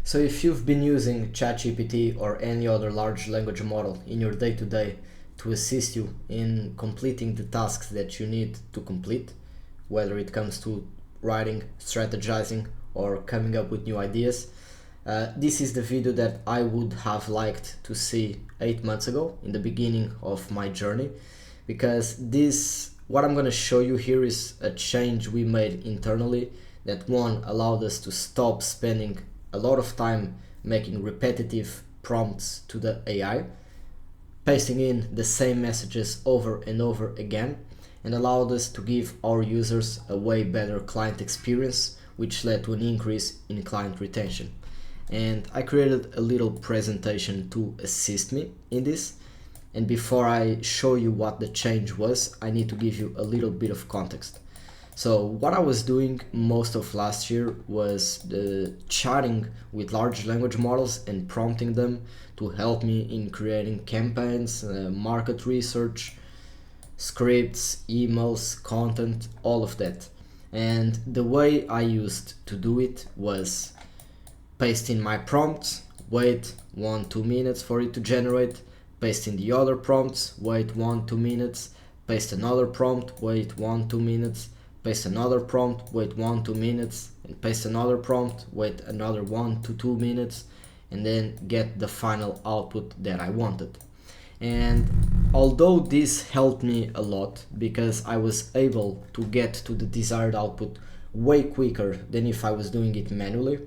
So if you've been using ChatGPT or any other large language model in your day-to-day to assist you in completing the tasks that you need to complete, whether it comes to writing, strategizing, or coming up with new ideas, this is the video that I would have liked to see 8 months ago in the beginning of my journey, because what I'm going to show you here is a change we made internally that one allowed us to stop spending a lot of time making repetitive prompts to the AI, pasting in the same messages over and over again, and allowed us to give our users a way better client experience, which led to an increase in client retention. And I created a little presentation to assist me in this. And before I show you what the change was, I need to give you a little bit of context. So what I was doing most of last year was chatting with large language models and prompting them to help me in creating campaigns, market research, scripts, emails, content, all of that. And the way I used to do it was paste in my prompts, wait 1-2 minutes for it to generate, paste in the other prompts, wait 1-2 minutes, paste another prompt, wait 1-2 minutes, paste another prompt, wait 1-2 minutes, and paste another prompt, wait another 1-2 minutes, and then get the final output that I wanted. And although this helped me a lot because I was able to get to the desired output way quicker than if I was doing it manually,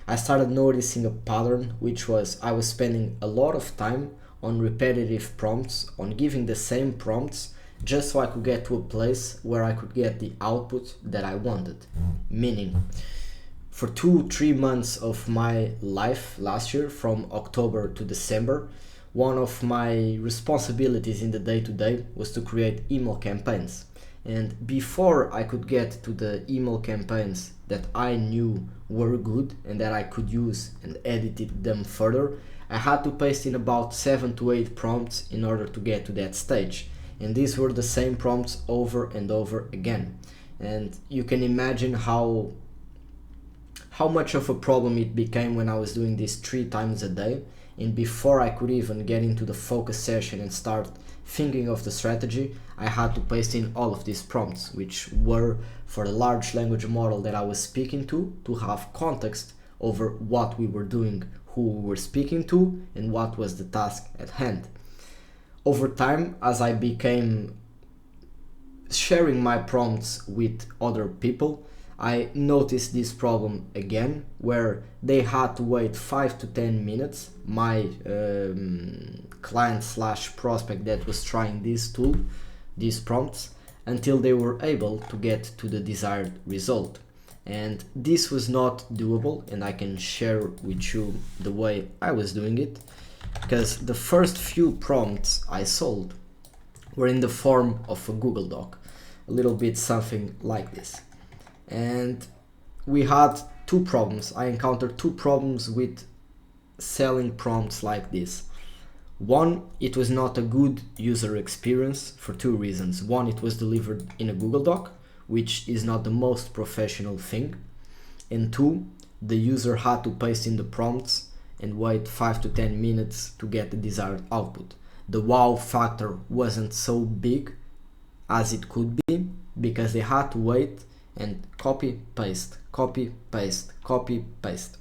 I started noticing a pattern, which was I was spending a lot of time on repetitive prompts, on giving the same prompts, just so I could get to a place where I could get the output that I wanted. Meaning, for 2-3 months of my life last year, from October to December, one of my responsibilities in the day-to-day was to create email campaigns. And before I could get to the email campaigns that I knew were good and that I could use and edit them further, I had to paste in about 7-8 prompts in order to get to that stage. And these were the same prompts over and over again. And you can imagine how much of a problem it became when I was doing this 3 times a day. And before I could even get into the focus session and start thinking of the strategy, I had to paste in all of these prompts, which were for the large language model that I was speaking to have context over what we were doing, who we were speaking to, and what was the task at hand. Over time, as I became sharing my prompts with other people, I noticed this problem again, where they had to wait 5 to 10 minutes, my client / prospect that was trying this tool, these prompts, until they were able to get to the desired result. And this was not doable, and I can share with you the way I was doing it, because the first few prompts I sold were in the form of a Google Doc, a little bit something like this. And we had 2 problems. I encountered 2 problems with selling prompts like this. One, it was not a good user experience for 2 reasons. One, it was delivered in a Google Doc, which is not the most professional thing. And 2, the user had to paste in the prompts and wait 5 to 10 minutes to get the desired output. The wow factor wasn't so big as it could be, because they had to wait and copy, paste, copy, paste, copy, paste.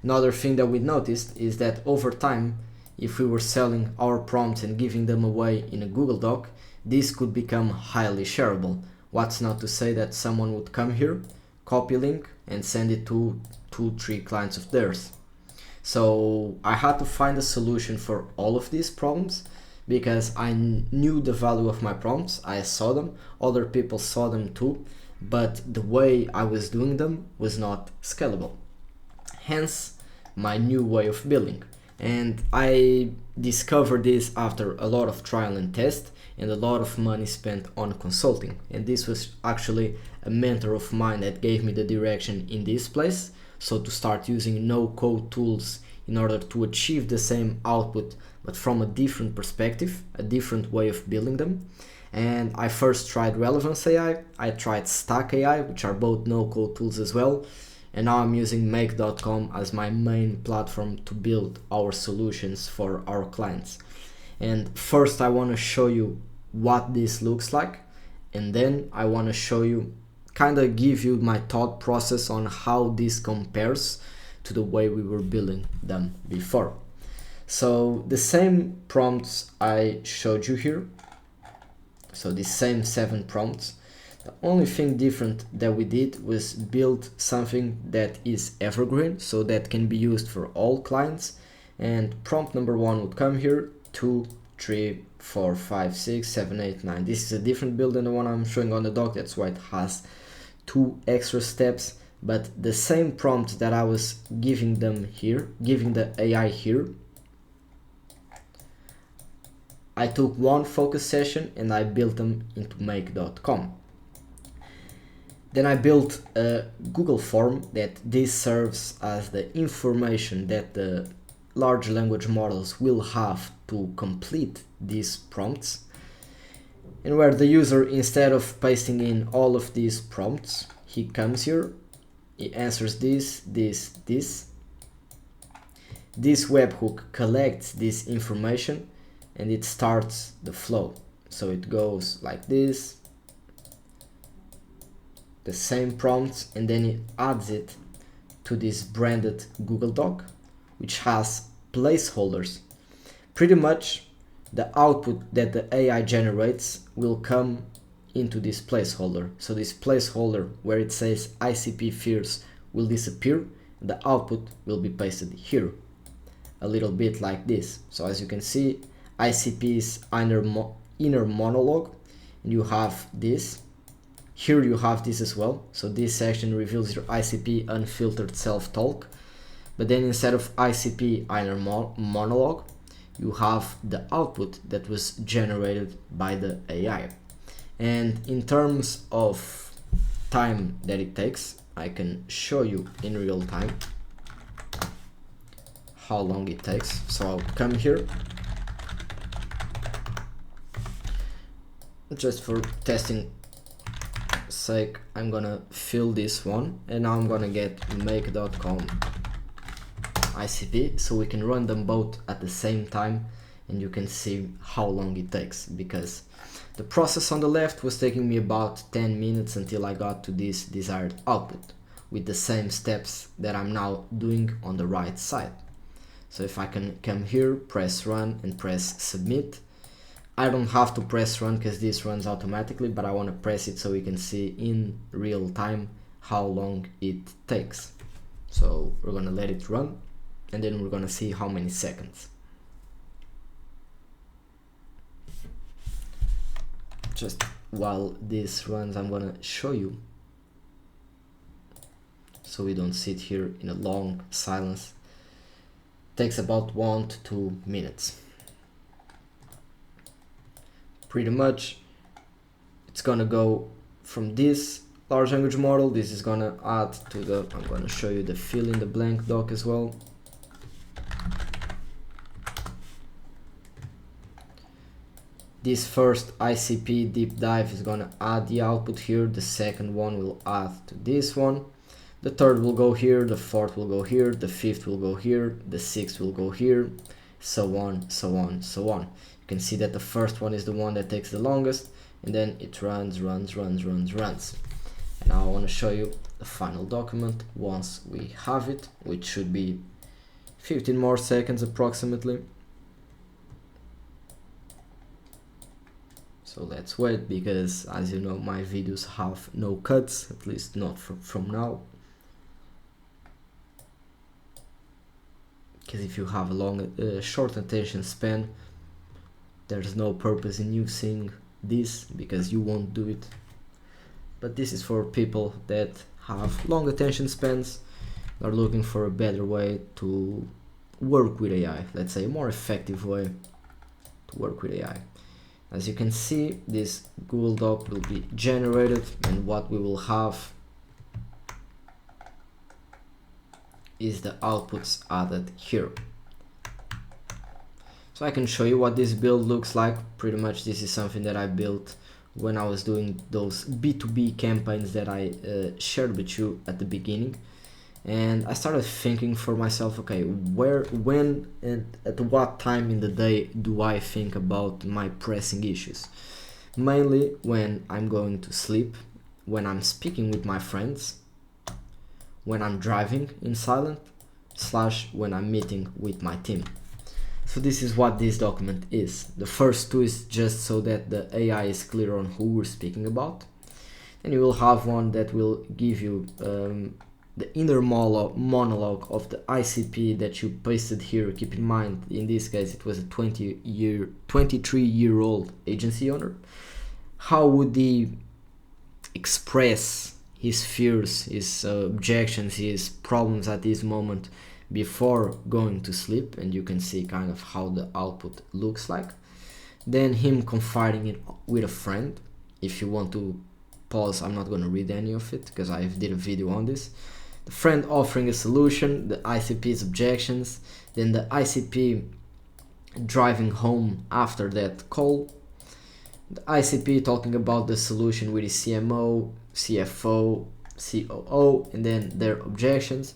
Another thing that we noticed is that over time, if we were selling our prompts and giving them away in a Google Doc, this could become highly shareable. What's not to say that someone would come here, copy link, and send it to 2-3 clients of theirs. So I had to find a solution for all of these problems, because I knew the value of my prompts, I saw them, other people saw them too, but the way I was doing them was not scalable. Hence, my new way of building. And I discovered this after a lot of trial and test and a lot of money spent on consulting. And this was actually a mentor of mine that gave me the direction in this place. So to start using no-code tools in order to achieve the same output, but from a different perspective, a different way of building them. And I first tried Relevance AI, I tried Stack AI, which are both no-code tools as well. and now I'm using make.com as my main platform to build our solutions for our clients. And first I want to show you what this looks like, and then I want to show you, kind of give you my thought process on how this compares to the way we were building them before. So the same prompts I showed you here, so the same 7 prompts, the only thing different that we did was build something that is evergreen, so that can be used for all clients. And prompt number 1 would come here, 2, 3, 4, 5, 6, 7, 8, 9. This is a different build than the one I'm showing on the doc, that's why it has 2 extra steps. But the same prompt that I was giving them here, giving the AI here, I took one focus session and I built them into make.com. Then I built a Google form that this serves as the information that the large language models will have to complete these prompts, and where the user, instead of pasting in all of these prompts, he comes here, he answers this. This webhook collects this information and it starts the flow. So it goes like this, the same prompts, and then it adds it to this branded Google Doc, which has placeholders. Pretty much the output that the AI generates will come into this placeholder. So this placeholder where it says ICP fears will disappear, and the output will be pasted here, a little bit like this. So as you can see, ICP is inner monologue, and you have this. Here you have this as well. So this section reveals your ICP unfiltered self-talk. But then instead of ICP inner monologue, you have the output that was generated by the AI. And in terms of time that it takes, I can show you in real time how long it takes. So I'll come here, just for testing sake, I'm gonna fill this one, and now I'm gonna get make.com ICP, so we can run them both at the same time, and you can see how long it takes, because the process on the left was taking me about 10 minutes until I got to this desired output with the same steps that I'm now doing on the right side. So if I can come here, press run and press submit. I don't have to press run because this runs automatically, but I want to press it so we can see in real time how long it takes. So we're gonna let it run, and then we're gonna see how many seconds. Just while this runs, I'm gonna show you, so we don't sit here in a long silence. It takes about 1 to 2 minutes. Pretty much it's gonna go from this large language model. This is gonna add to the, I'm gonna show you the fill in the blank doc as well. This first ICP deep dive is gonna add the output here. The second one will add to this one. The third will go here, the fourth will go here, the fifth will go here, the sixth will go here, so on, so on, so on. You can see that the first one is the one that takes the longest, and then it runs. And now I want to show you the final document once we have it, which should be 15 more seconds approximately. So let's wait, because as you know, my videos have no cuts, at least not from now. Because if you have a short attention span, there's no purpose in you seeing this, because you won't do it. But this is for people that have long attention spans, are looking for a better way to work with AI, let's say a more effective way to work with AI. As you can see, this Google Doc will be generated, and what we will have is the outputs added here. So I can show you what this build looks like. Pretty much this is something that I built when I was doing those B2B campaigns that I shared with you at the beginning. And I started thinking for myself, okay, when, and at what time in the day do I think about my pressing issues? Mainly when I'm going to sleep, when I'm speaking with my friends, when I'm driving in silent, / when I'm meeting with my team. So this is what this document is. The first two is just so that the AI is clear on who we're speaking about. And you will have one that will give you the inner monologue of the ICP that you pasted here. Keep in mind, in this case, it was a 23-year-old agency owner. How would he express his fears, his objections, his problems at this moment before going to sleep? And you can see kind of how the output looks like. Then him confiding it with a friend. If you want to pause, I'm not going to read any of it because I did a video on this. The friend offering a solution, the ICP's objections, then the ICP driving home after that call, the ICP talking about the solution with his CMO, CFO, COO, and then their objections.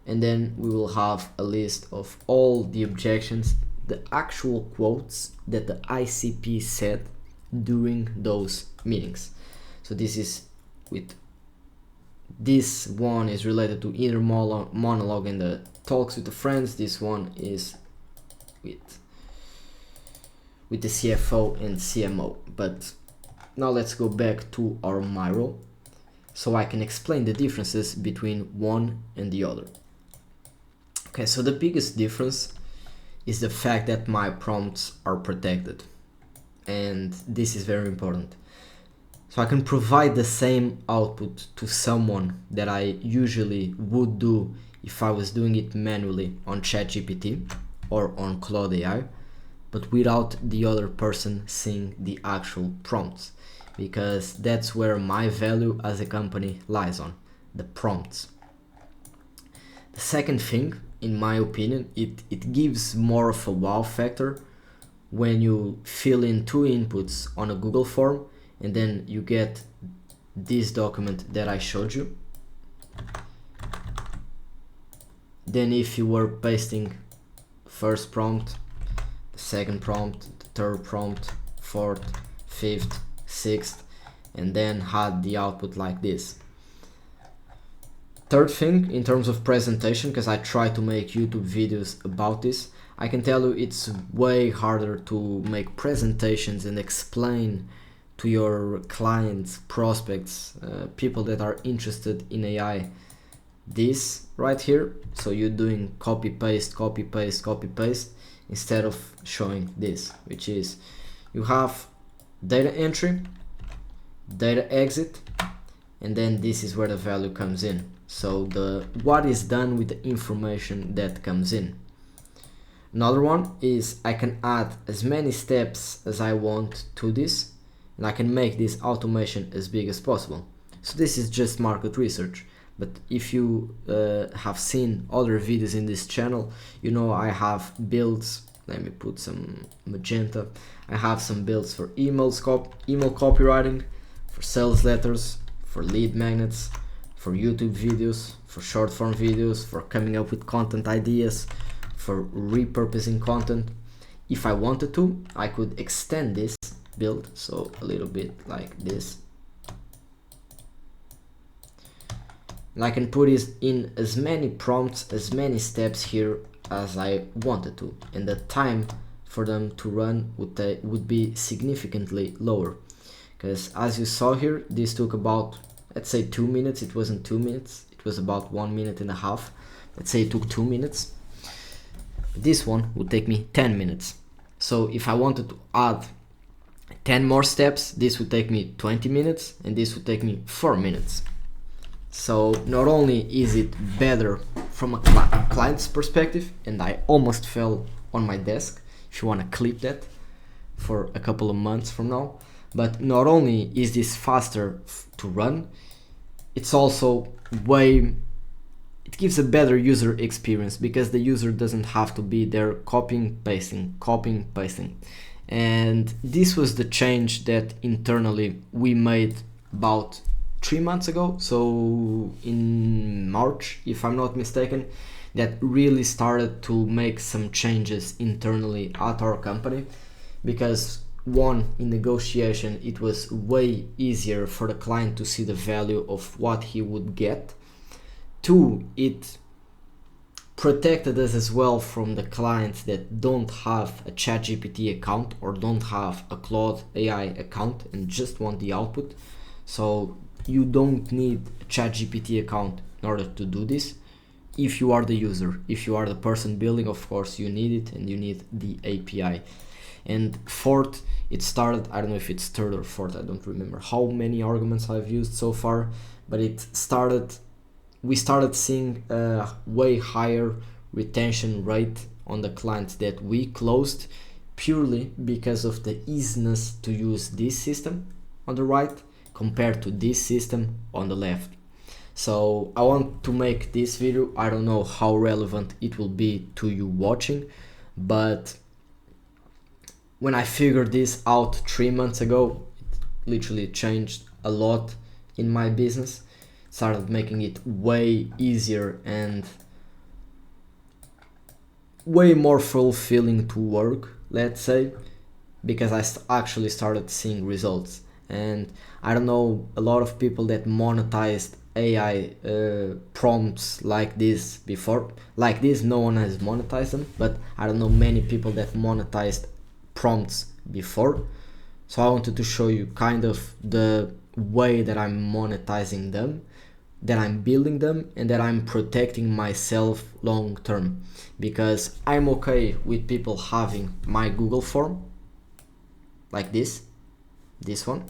And then we will have a list of all the objections, the actual quotes that the ICP said during those meetings. So this is with this one is related to inner monologue and the talks with the friends. This one is with the CFO and CMO. But now let's go back to our Miro so I can explain the differences between one and the other. Okay, so the biggest difference is the fact that my prompts are protected, and this is very important. So I can provide the same output to someone that I usually would do if I was doing it manually on ChatGPT or on Claude AI, but without the other person seeing the actual prompts, because that's where my value as a company lies on, the prompts. The second thing, in my opinion, it gives more of a wow factor when you fill in 2 inputs on a Google form and then you get this document that I showed you. Then if you were pasting first prompt, the second prompt, the third prompt, fourth, fifth, sixth, and then had the output like this. Third thing, in terms of presentation, because I try to make YouTube videos about this, I can tell you it's way harder to make presentations and explain to your clients, prospects, people that are interested in AI, this right here. So you're doing copy paste, copy paste, copy paste, instead of showing this, which is you have data entry, data exit, and then this is where the value comes in. So the what is done with the information that comes in. Another one is I can add as many steps as I want to this, and I can make this automation as big as possible. So this is just market research, but if you have seen other videos in this channel, you know I have builds. Let me put some magenta. I have some builds for email copywriting, for sales letters, for lead magnets, for YouTube videos, for short form videos, for coming up with content ideas, for repurposing content. If I wanted to, I could extend this build, so a little bit like this. And I can put it in as many prompts, as many steps here as I wanted to, and the time for them to run would be significantly lower, because as you saw here, this took about, let's say 2 minutes. It wasn't 2 minutes, it was about 1.5 minutes. Let's say it took 2 minutes. This one would take me 10 minutes. So if I wanted to add 10 more steps, this would take me 20 minutes, and this would take me 4 minutes. So not only is it better from a client's perspective, and I almost fell on my desk, if you want to clip that for a couple of months from now, but not only is this faster to run, it's also it gives a better user experience, because the user doesn't have to be there copying, pasting. And this was the change that internally we made about 3 months ago, so in March if I'm not mistaken, that really started to make some changes internally at our company. Because one, in negotiation it was way easier for the client to see the value of what he would get. Two, it protected us as well from the clients that don't have a ChatGPT account or don't have a Claude AI account and just want the output. So you don't need a ChatGPT account in order to do this. If you are the user, if you are the person building, of course you need it, and you need the API. And fourth, it started, I don't know if it's third or fourth, I don't remember how many arguments I've used so far, but we started seeing a way higher retention rate on the clients that we closed, purely because of the easiness to use this system on the right compared to this system on the left. So I want to make this video, I don't know how relevant it will be to you watching, but when I figured this out 3 months ago, it literally changed a lot in my business. Started making it way easier and way more fulfilling to work, let's say, because I actually started seeing results. And I don't know a lot of people that monetized AI prompts like this before. Like this, no one has monetized them, but I don't know many people that monetized prompts before. So I wanted to show you kind of the way that I'm monetizing them, that I'm building them, and that I'm protecting myself long term. Because I'm okay with people having my Google form like this one,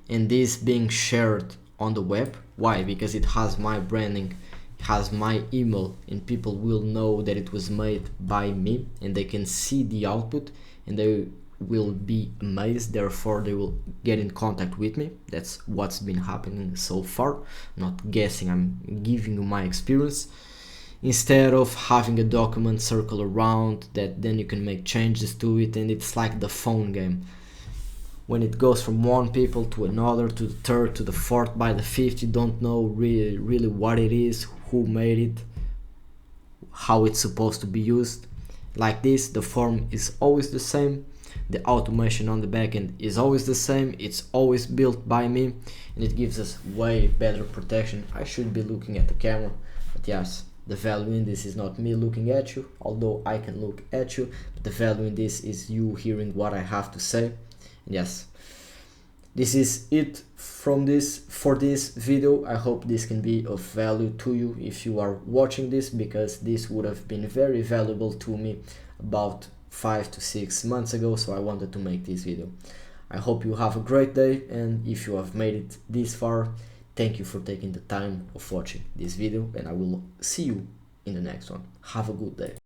and this being shared on the web. Why? Because it has my branding, it has my email, and people will know that it was made by me, and they can see the output and they will be amazed, therefore they will get in contact with me. That's what's been happening so far. Not guessing, I'm giving you my experience, instead of having a document circle around that then you can make changes to it, and it's like the phone game. When it goes from one people to another, to the third, to the fourth, by the fifth, you don't know really what it is, who made it, how it's supposed to be used. Like this, the form is always the same, the automation on the backend is always the same, it's always built by me, and it gives us way better protection. I should be looking at the camera, but yes, the value in this is not me looking at you, although I can look at you, but the value in this is you hearing what I have to say. And yes, this is it for this video. I hope this can be of value to you if you are watching this, because this would have been very valuable to me about 5 to 6 months ago, so I wanted to make this video. I hope you have a great day, and if you have made it this far, thank you for taking the time of watching this video, and I will see you in the next one. Have a good day.